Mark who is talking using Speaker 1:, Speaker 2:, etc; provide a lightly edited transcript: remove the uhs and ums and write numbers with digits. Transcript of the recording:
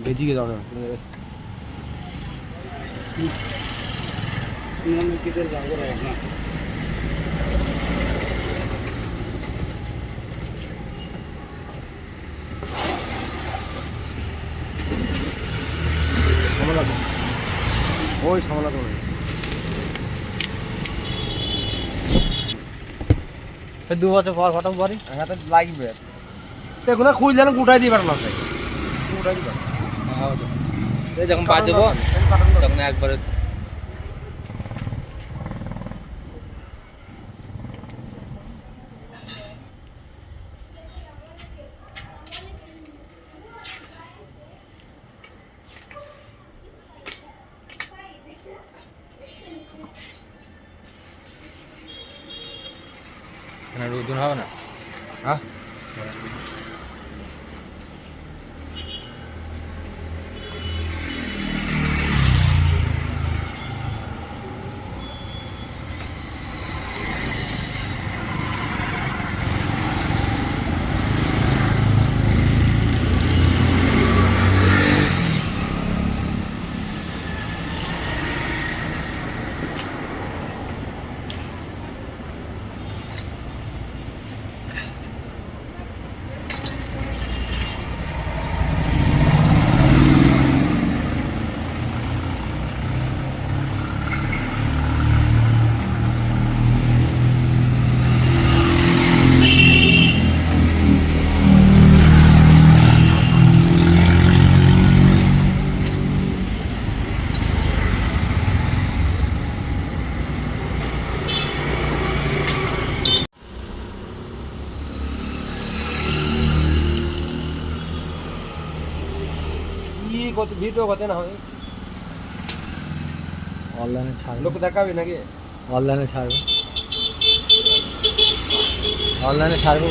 Speaker 1: বেজিকে দাও না কিদের যাবো না সামলা ওই সামলা তো
Speaker 2: দু বছর পর ফটো পরি
Speaker 1: হ্যাঁ তো লাগবে দেখুন খুঁজ যেন গুটাই দিবার না গুটাই দিবার
Speaker 2: যখন বাজবো তখন একবারে রোদন হবে না
Speaker 1: হ্যাঁ কত ভিডিও কত না হয়
Speaker 2: অনলাইনে ছাড়বে
Speaker 1: লোক দেখাবে নাকি
Speaker 2: অনলাইনে ছাড়বে অনলাইনে ছাড়বো